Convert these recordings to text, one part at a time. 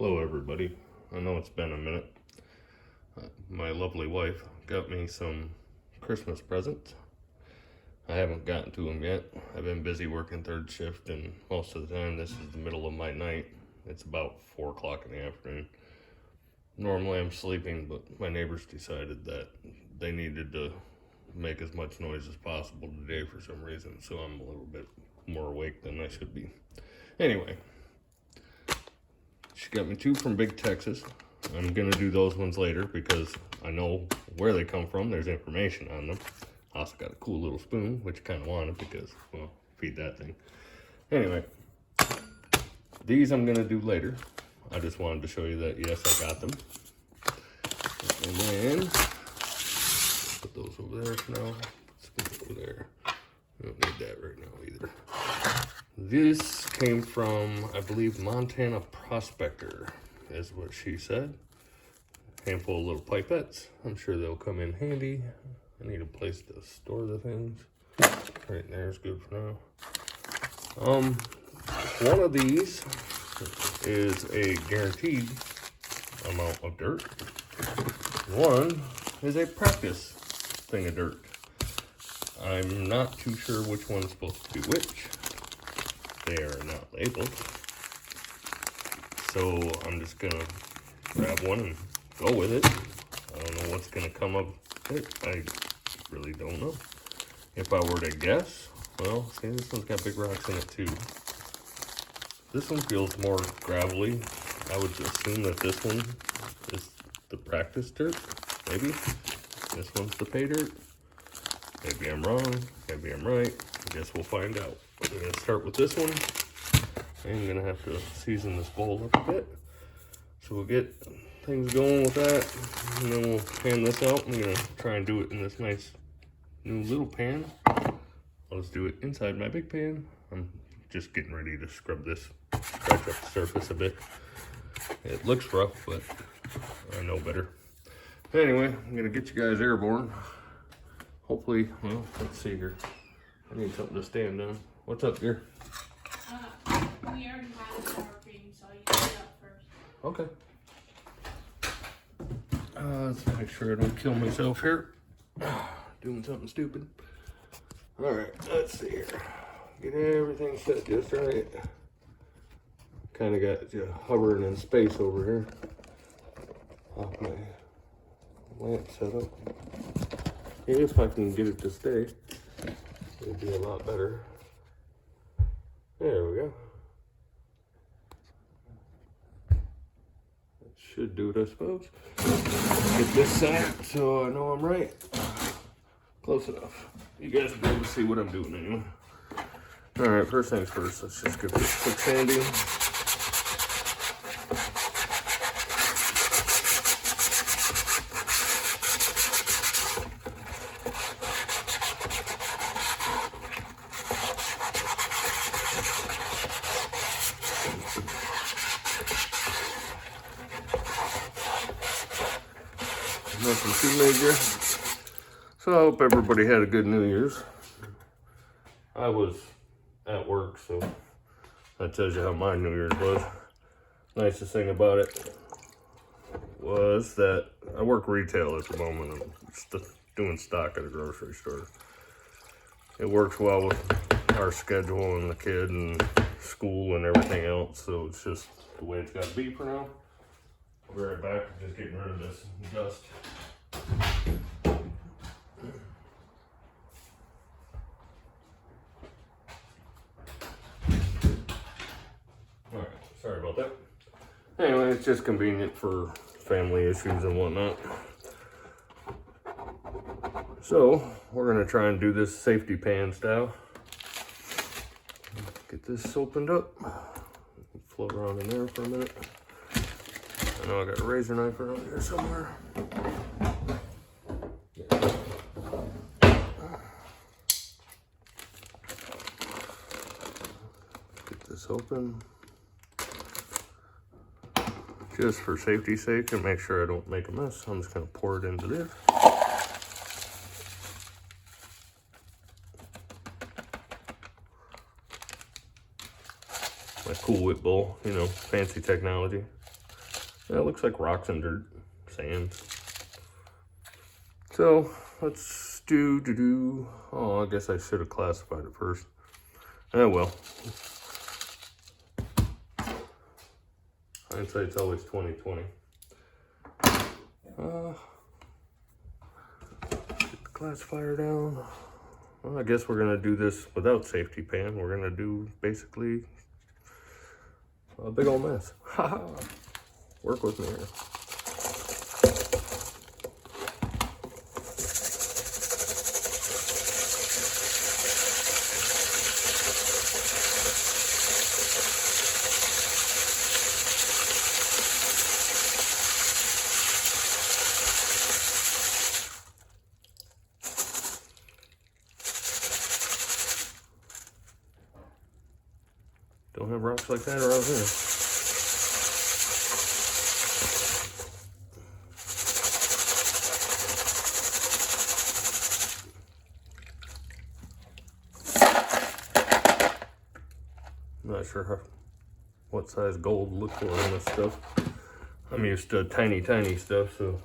Hello everybody. I know it's been a minute. My lovely wife got me some Christmas presents. I haven't gotten to them yet. I've been busy working third shift, and most of the time this is the middle of my night. It's about 4 o'clock in the afternoon. Normally I'm sleeping, but my neighbors decided that they needed to make as much noise as possible today for some reason, so I'm a little bit more awake than I should be. Anyway, she got me 2 from Big Texas. I'm gonna do those ones later because I know where they come from. There's information on them. I also got a cool little spoon, which I kind of wanted because, well, feed that thing. Anyway, these I'm gonna do later. I just wanted to show you that, yes, I got them. And then, put those over there for now. Spoon over there. I don't need that right now either. This came from, I believe, Montana Prospector, is what she said. Handful of little pipettes. I'm sure they'll come in handy. I need a place to store the things. Right there is good for now. One of these is a guaranteed amount of dirt. One is a practice thing of dirt. I'm not too sure which one's supposed to be which. They are not labeled. So I'm just gonna grab one and go with it. I don't know what's gonna come of it. I really don't know. If I were to guess, well, see, this one's got big rocks in it too. This one feels more gravelly. I would assume that this one is the practice dirt, maybe. This one's the pay dirt. Maybe I'm wrong, maybe I'm right. I guess we'll find out. I'm gonna start with this one. I'm gonna have to season this bowl up a bit. So we'll get things going with that, and then we'll pan this out. I'm gonna try and do it in this nice new little pan. I'll just do it inside my big pan. I'm just getting ready to scrub this, scratch up the surface a bit. It looks rough, but I know better. Anyway, I'm gonna get you guys airborne. Hopefully, well, let's see here. I need something to stand on. What's up, dear? We already had a sour cream, so you can get up first. Okay. Let's make sure I don't kill myself here. Doing something stupid. Alright, let's see here. Get everything set just right. Kind of got you hovering in space over here. Off my lamp setup. If I can get it to stay, it'll be a lot better. There we go. That should do it, I suppose. Get this side so I know I'm right. Close enough. You guys will be able to see what I'm doing anyway. Alright, first things first, let's just give this a quick sanding. Nothing too major. So I hope everybody had a good New Year's. I was at work, so that tells you how my New Year's was. Nicest thing about it was that I work retail at the moment. I'm doing stock at a grocery store. It works well with our schedule and the kid and school and everything else, so it's just the way it's got to be for now. I'll be right back. I'm just getting rid of this dust. Alright, sorry about that. Anyway, it's just convenient for family issues and whatnot. So, we're going to try and do this safety pan style. Get this opened up. Float around in there for a minute. I know I got a razor knife around here somewhere. Get this open. Just for safety's sake and make sure I don't make a mess, I'm just going to pour it into this. My Cool Whip bowl, you know, fancy technology. That looks like rocks and dirt, sand. So let's do. Oh, I guess I should have classified it first. Oh well. Hindsight's always 20/20. Get the classifier down. Well, I guess we're gonna do this without safety pan. We're gonna do basically a big old mess. Haha. Work with me here. Don't have rocks like that around here. Not sure what size gold to look for in this stuff. I'm used to tiny stuff, so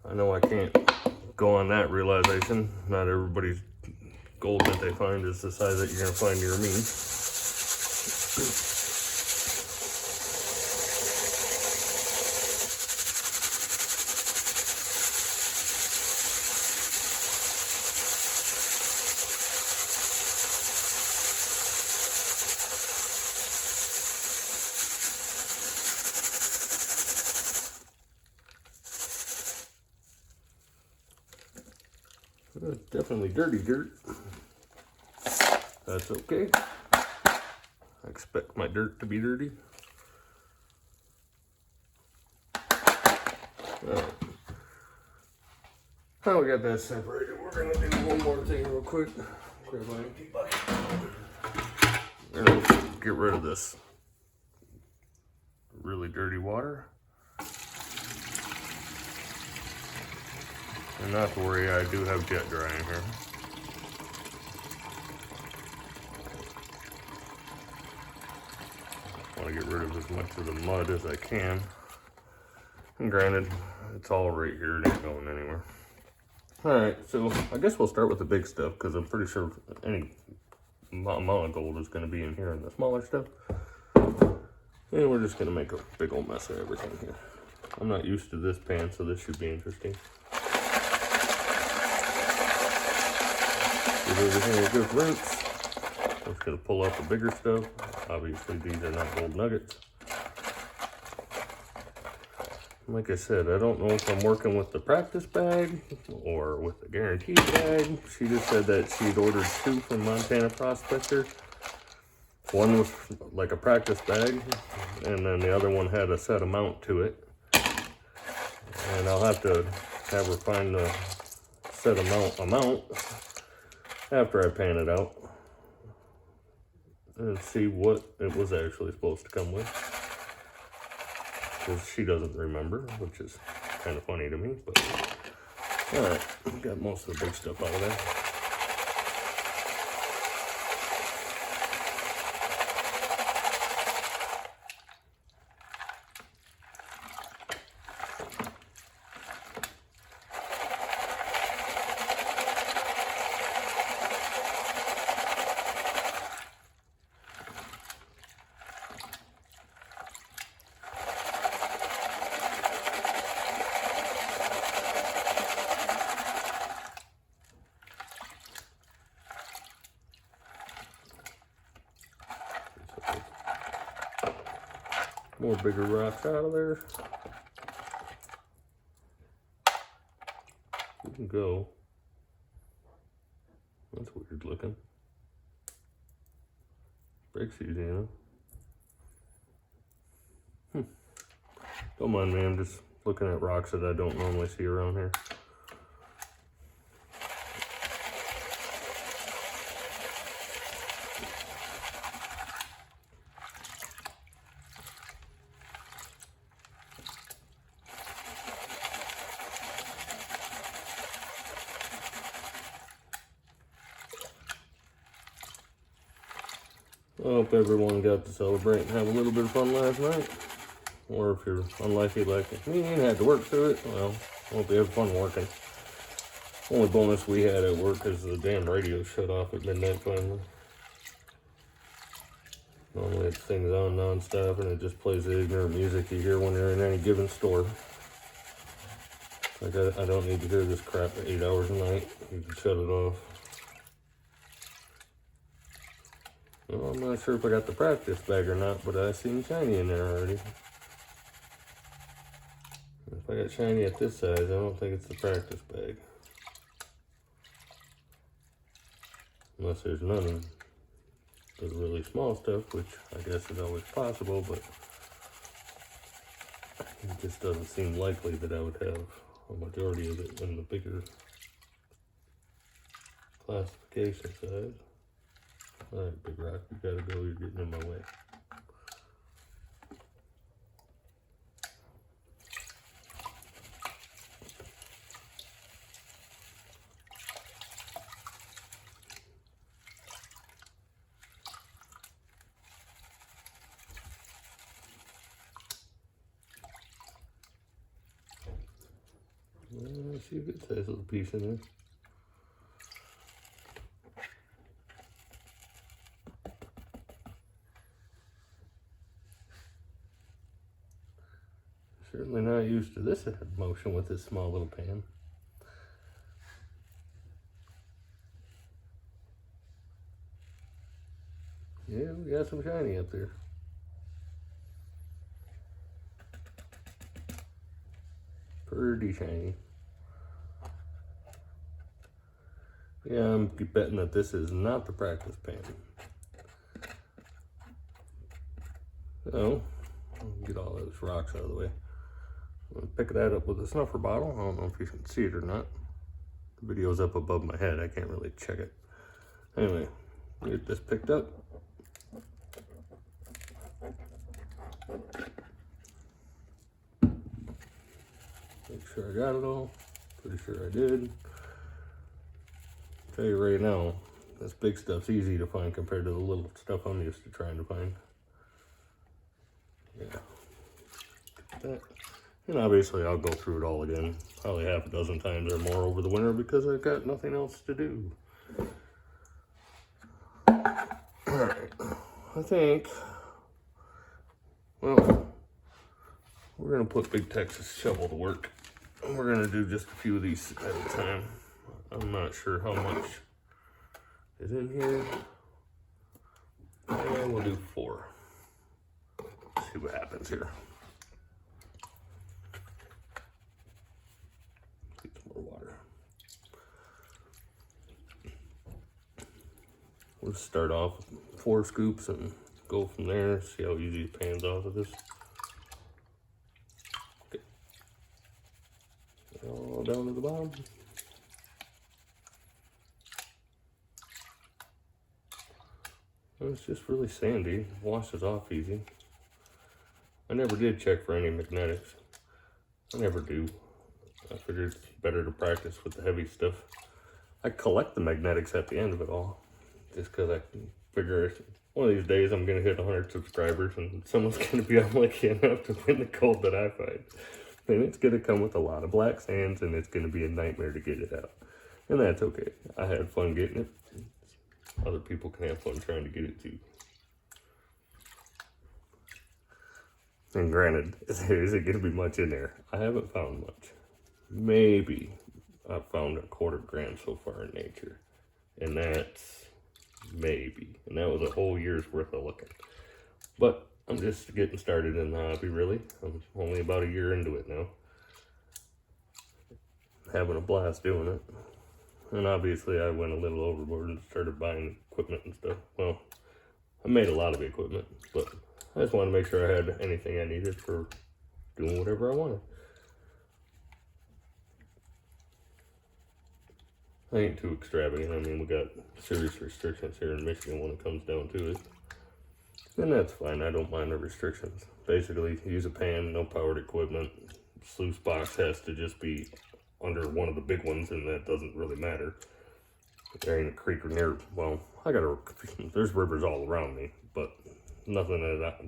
I know I can't go on that realization. Not everybody's gold that they find is the size that you're gonna find near me. Definitely dirty dirt. That's okay. I expect my dirt to be dirty. Alright. Now we got that separated. We're gonna do one more thing real quick. Grab my empty bucket. We're gonna get rid of this really dirty water. And not to worry, I do have jet drying here. I want to get rid of as much of the mud as I can. And granted, it's all right here, it ain't going anywhere. Alright, so I guess we'll start with the big stuff because I'm pretty sure any amount of gold is going to be in here in the smaller stuff. And we're just going to make a big old mess of everything here. I'm not used to this pan, so this should be interesting. Give everything a good rinse. I'm just going to pull out the bigger stuff. Obviously, these are not gold nuggets. Like I said, I don't know if I'm working with the practice bag or with the guaranteed bag. She just said that she'd ordered 2 from Montana Prospector. One was like a practice bag, and then the other one had a set amount to it. And I'll have to have her find the set amount after I pan it out and see what it was actually supposed to come with, because she doesn't remember, which is kind of funny to me. But all right, got most of the big stuff out of there. More bigger rocks out of there. You can go. That's weird looking. Breaks easy, you know? Don't mind me, I'm just looking at rocks that I don't normally see around here. I hope everyone got to celebrate and have a little bit of fun last night. Or if you're unlucky like me and had to work through it, well, I hope you have fun working. Only bonus we had at work is the damn radio shut off at midnight finally. Normally it things on non-stop and it just plays the ignorant music you hear when you're in any given store. Like I don't need to hear this crap for 8 hours a night. You can shut it off. Well, I'm not sure if I got the practice bag or not, but I seen shiny in there already. If I got shiny at this size, I don't think it's the practice bag. Unless there's none of the really small stuff, which I guess is always possible, but it just doesn't seem likely that I would have a majority of it in the bigger classification size. Alright, Big Rock, you gotta go, you're getting in my way. Let's see if it says a little piece in there. Certainly not used to this motion with this small little pan. Yeah, we got some shiny up there. Pretty shiny. Yeah, I'm betting that this is not the practice pan. So, I'll get all those rocks out of the way. I'm gonna pick that up with a snuffer bottle. I don't know if you can see it or not. The video's up above my head. I can't really check it. Anyway, get this picked up. Make sure I got it all. Pretty sure I did. Tell you right now, this big stuff's easy to find compared to the little stuff I'm used to trying to find. Yeah. That. And obviously I'll go through it all again, probably half a dozen times or more over the winter because I've got nothing else to do. Alright, I think, well, we're going to put Big Texas Shovel to work. And we're going to do just a few of these at a time. I'm not sure how much is in here. Yeah, we'll do 4. See what happens here. Get some more water. We'll start off with 4 scoops and go from there. See how easy it pans off of this. Okay. All down to the bottom. It's just really sandy. Washes off easy. I never did check for any magnetics. I never do. I figured it's better to practice with the heavy stuff. I collect the magnetics at the end of it all. Just because I figure one of these days I'm going to hit 100 subscribers and someone's going to be unlucky enough to win the gold that I find. And it's going to come with a lot of black sands and it's going to be a nightmare to get it out. And that's okay. I had fun getting it. Other people can have fun trying to get it too. And granted, there isn't going to be much in there. I haven't found much. Maybe I've found a $1/4 gram so far in nature. And that's maybe. And that was a whole year's worth of looking. But I'm just getting started in the hobby, really. I'm only about a year into it now. Having a blast doing it. And obviously I went a little overboard and started buying equipment and stuff. Well, I made a lot of equipment, but I just wanted to make sure I had anything I needed for doing whatever I wanted. I ain't too extravagant. I mean, we got serious restrictions here in Michigan when it comes down to it. And that's fine. I don't mind the restrictions. Basically, use a pan, no powered equipment. Sluice box has to just be under one of the big ones, and that doesn't really matter. There ain't a creek or near, well, there's rivers all around me, but nothing that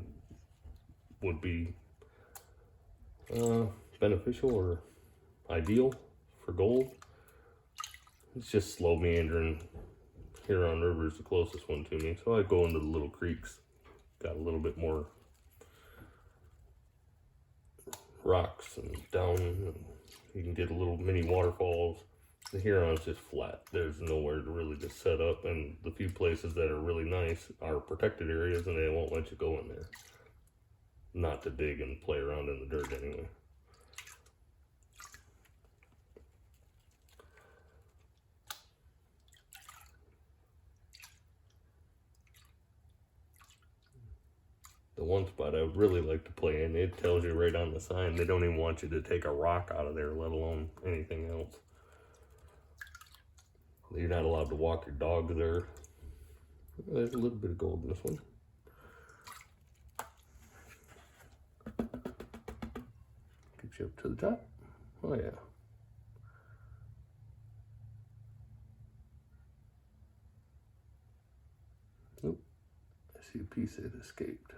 would be beneficial or ideal for gold. It's just slow meandering. Huron River is the closest one to me, so I go into the little creeks. Got a little bit more rocks and down, and you can get a little mini waterfalls. The Huron's just flat. There's nowhere to really just set up, and the few places that are really nice are protected areas, and they won't let you go in there. Not to dig and play around in the dirt anyway. The one spot I would really like to play in, it tells you right on the sign, they don't even want you to take a rock out of there, let alone anything else. You're not allowed to walk your dog there. There's a little bit of gold in this one. Get you up to the top. Oh yeah. Oop. I see a piece that escaped.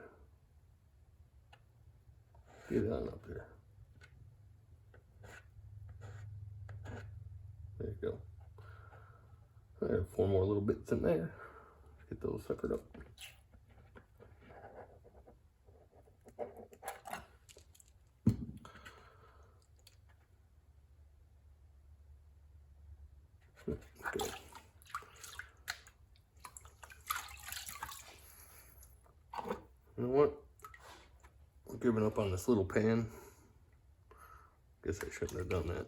Get on up there. There you go. I have 4 more little bits in there. Get those suckered up. Okay. You know what? I'm giving up on this little pan. Guess I shouldn't have done that.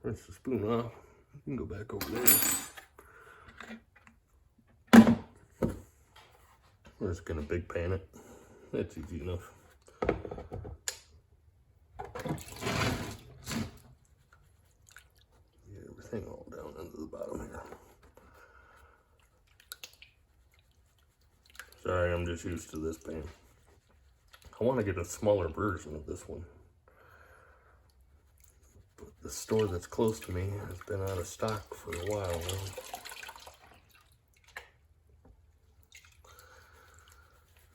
Rinse the spoon off. You can go back over there. We're just gonna big pan it. That's easy enough. Get everything all down into the bottom here. Sorry, I'm just used to this pan. I want to get a smaller version of this one. But the store that's close to me has been out of stock for a while now.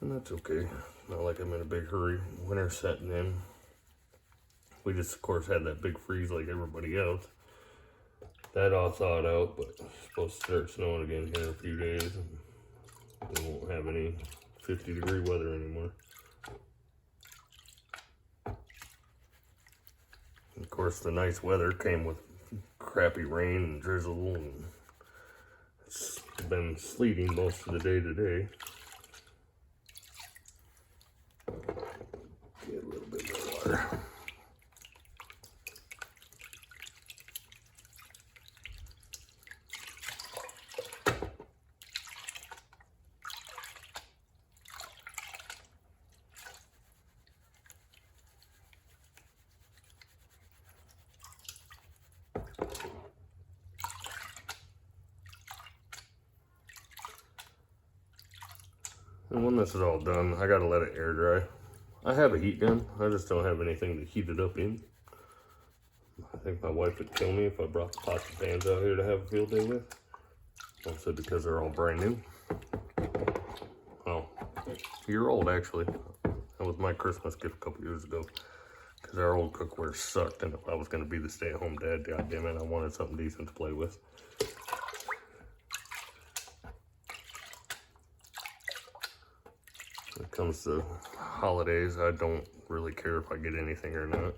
And that's okay. Not like I'm in a big hurry. Winter's setting in. We just, of course, had that big freeze like everybody else. That all thawed out, but it's supposed to start snowing again here in a few days. And we won't have any 50-degree weather anymore. Of course, the nice weather came with crappy rain and drizzle, and it's been sleeting most of the day today. Get a little bit more water. And when this is all done, I gotta let it air dry. I have a heat gun, I just don't have anything to heat it up in. I think my wife would kill me if I brought the pots and pans out here to have a field day with. Also because they're all brand new. Well, a year old actually. That was my Christmas gift a couple years ago. Because our old cookware sucked, and if I was gonna be the stay-at-home dad, goddammit, I wanted something decent to play with. When it comes to holidays, I don't really care if I get anything or not.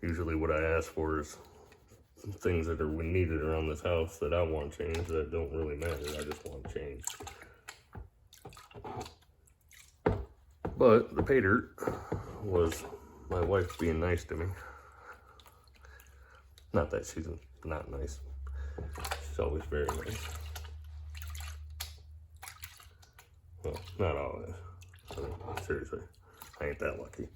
Usually what I ask for is some things that are needed around this house that I want changed that don't really matter. I just want changed. But the pay dirt was my wife being nice to me. Not that she's not nice. She's always very nice. Well, not always. I mean, seriously, I ain't that lucky.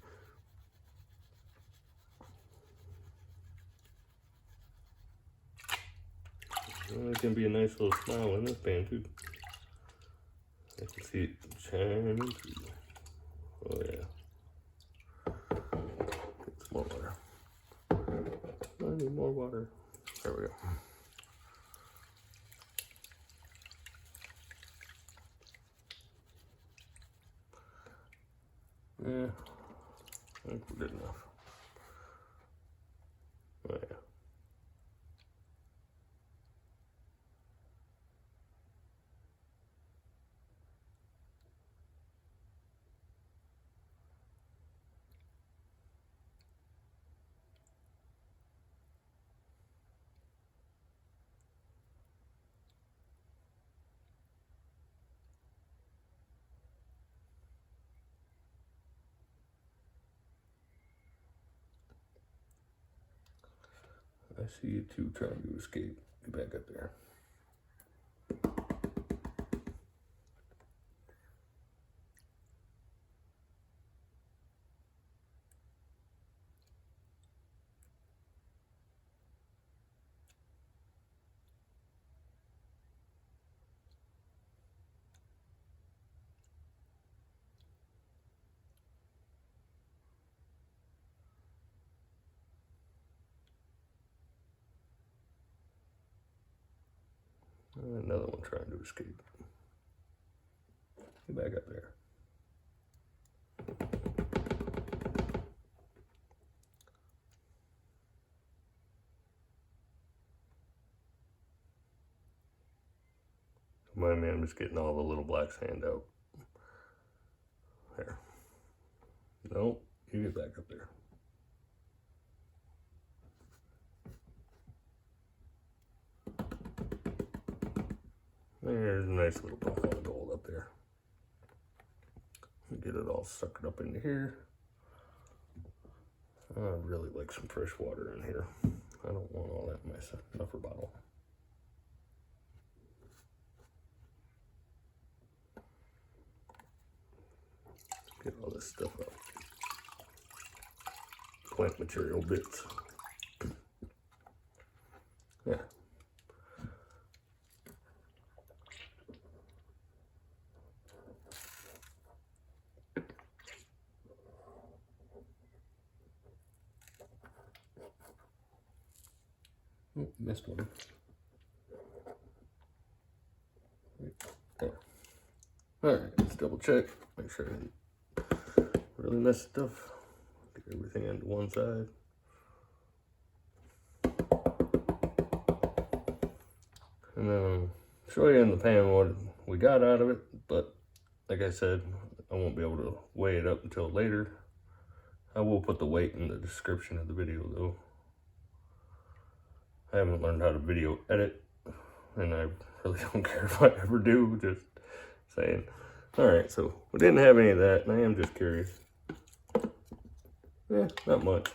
Well, it can be a nice little smile in this pan too. I can see it shining through. Oh yeah. Get some more water. I need more water. There we go. Yeah, I think we're good enough. Oh yeah. I see you two trying to escape. Get back up there. Another one trying to escape. Get back up there. My man was getting all the little black sand out. There. No, you get back up there. There's a nice little pile of gold up there. Get it all sucked up into here. I'd really like some fresh water in here. I don't want all that in my snuffer bottle. Get all this stuff out. Plant material bits. Yeah. Oh, missed one. There. Alright, let's double check. Make sure I didn't really miss stuff. Get everything into one side. And then show you in the pan what we got out of it, but like I said, I won't be able to weigh it up until later. I will put the weight in the description of the video though. I haven't learned how to video edit, and I really don't care if I ever do, just saying. Alright, so we didn't have any of that, and I am just curious. Yeah, not much.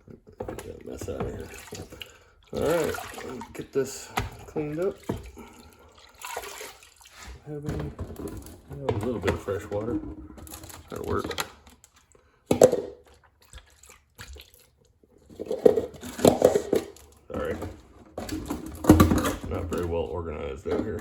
Get that mess out of here. Alright, get this cleaned up. Have a little bit of fresh water. That'll work. Sorry. Not very well organized out here.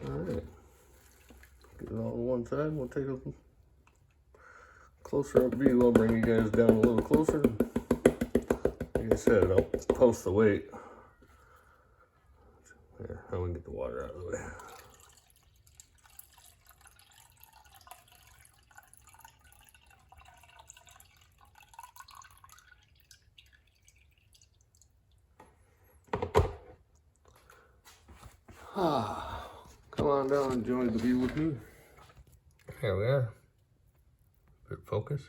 Alright, get it all on one side. We'll take a closer up view. I'll bring you guys down a little closer. Like I said, I'll post the weight. There, how we can get the water out of the way. Come on down and enjoy the view with me. Here we are. Bit focus.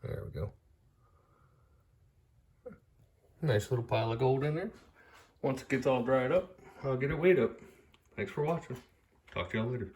There we go. Nice little pile of gold in there. Once it gets all dried up, I'll get it weighed up. Thanks for watching. Talk to y'all later.